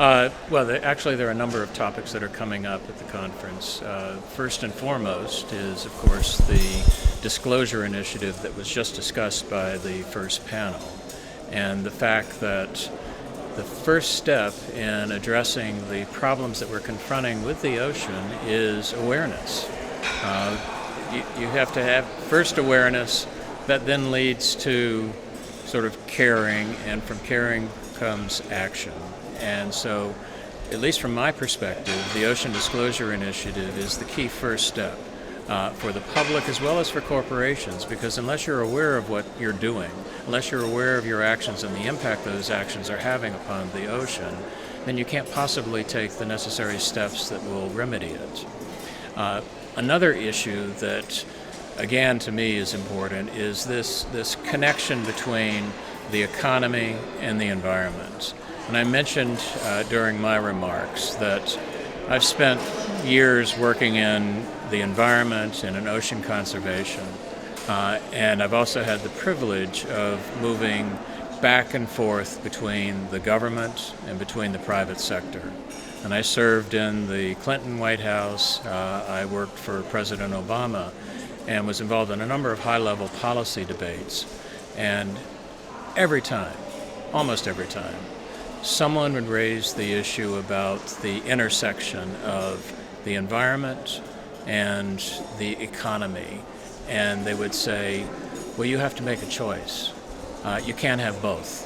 Actually, there are a number of topics that are coming up at the conference. First and foremost is, of course, the disclosure initiative that was just discussed by the first panel, and the fact that the first step in addressing the problems that we're confronting with the ocean is awareness. You have to have first awareness that then leads to sort of caring, and from caring comes action. And so, at least from my perspective, the Ocean Disclosure Initiative is the key first step for the public as well as for corporations, because unless you're aware of what you're doing, unless you're aware of your actions and the impact those actions are having upon the ocean, then you can't possibly take the necessary steps that will remedy it. Another issue that, again, to me is important is this connection between the economy and the environment. And I mentioned during my remarks that I've spent years working in the environment and in ocean conservation, and I've also had the privilege of moving back and forth between the government and between the private sector. And I served in the Clinton White House, I worked for President Obama, and was involved in a number of high-level policy debates. And every time, almost every time, someone would raise the issue about the intersection of the environment and the economy. And they would say, well, you have to make a choice. You can't have both.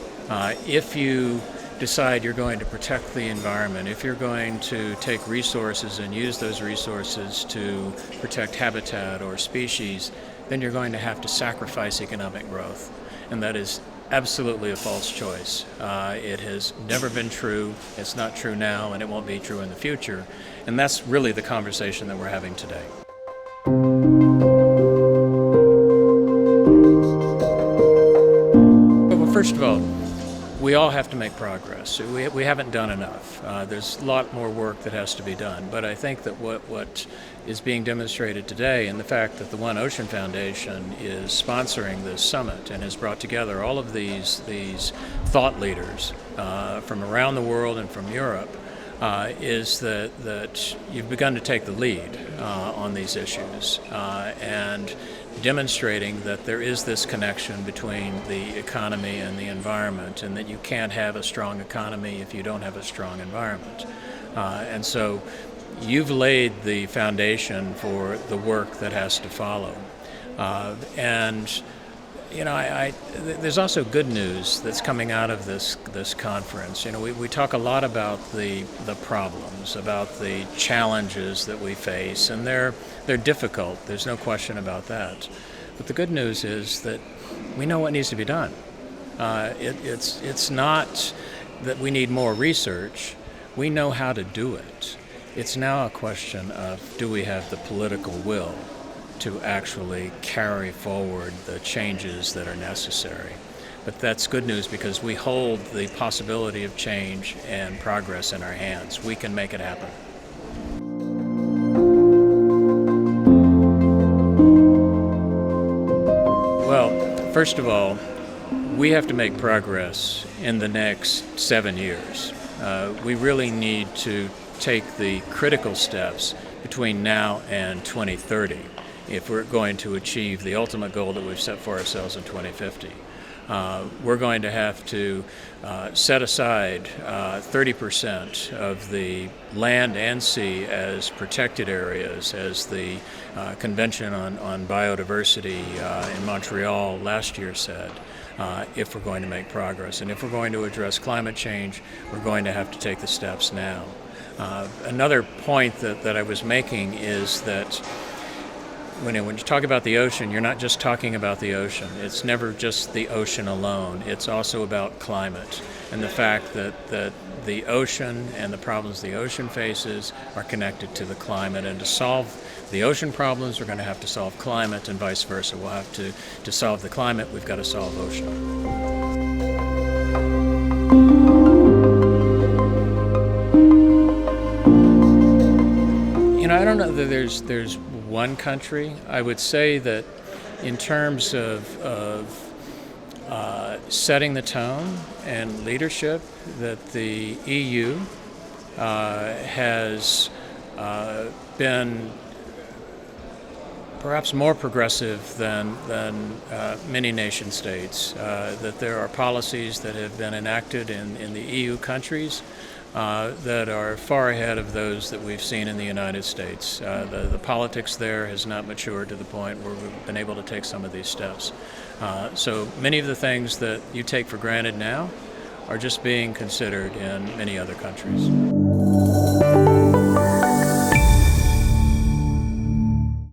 If you decide you're going to protect the environment, if you're going to take resources and use those resources to protect habitat or species, then you're going to have to sacrifice economic growth. And that is absolutely a false choice. It has never been true, it's not true now, and it won't be true in the future. And that's really the conversation that we're having today. Well, first of all, we all have to make progress. We haven't done enough. There's a lot more work that has to be done. But I think that what is being demonstrated today, and the fact that the One Ocean Foundation is sponsoring this summit and has brought together all of these thought leaders from around the world and from Europe, is that you've begun to take the lead on these issues and demonstrating that there is this connection between the economy and the environment, and that you can't have a strong economy if you don't have a strong environment. And so you've laid the foundation for the work that has to follow. And you know, there's also good news that's coming out of this conference. You know, we talk a lot about the problems, about the challenges that we face, and they're difficult. There's no question about that. But the good news is that we know what needs to be done. It's not that we need more research. We know how to do it. It's now a question of, do we have the political will to actually carry forward the changes that are necessary. But that's good news, because we hold the possibility of change and progress in our hands. We can make it happen. Well, first of all, we have to make progress in the next 7 years. We really need to take the critical steps between now and 2030. If we're going to achieve the ultimate goal that we've set for ourselves in 2050. We're going to have to set aside 30% of the land and sea as protected areas, as the Convention on Biodiversity in Montreal last year said, if we're going to make progress. And if we're going to address climate change, we're going to have to take the steps now. Another point that I was making is that when you talk about the ocean, you're not just talking about the ocean. It's never just the ocean alone. It's also about climate, and the fact that the ocean and the problems the ocean faces are connected to the climate. And to solve the ocean problems, we're going to have to solve climate, and vice versa. We'll have to solve the climate, we've got to solve ocean. You know, I don't know that there's one country. I would say that in terms of setting the tone and leadership, that the EU has been perhaps more progressive than many nation states, that there are policies that have been enacted in the EU countries that are far ahead of those that we've seen in the United States. The politics there has not matured to the point where we've been able to take some of these steps. So many of the things that you take for granted now are just being considered in many other countries.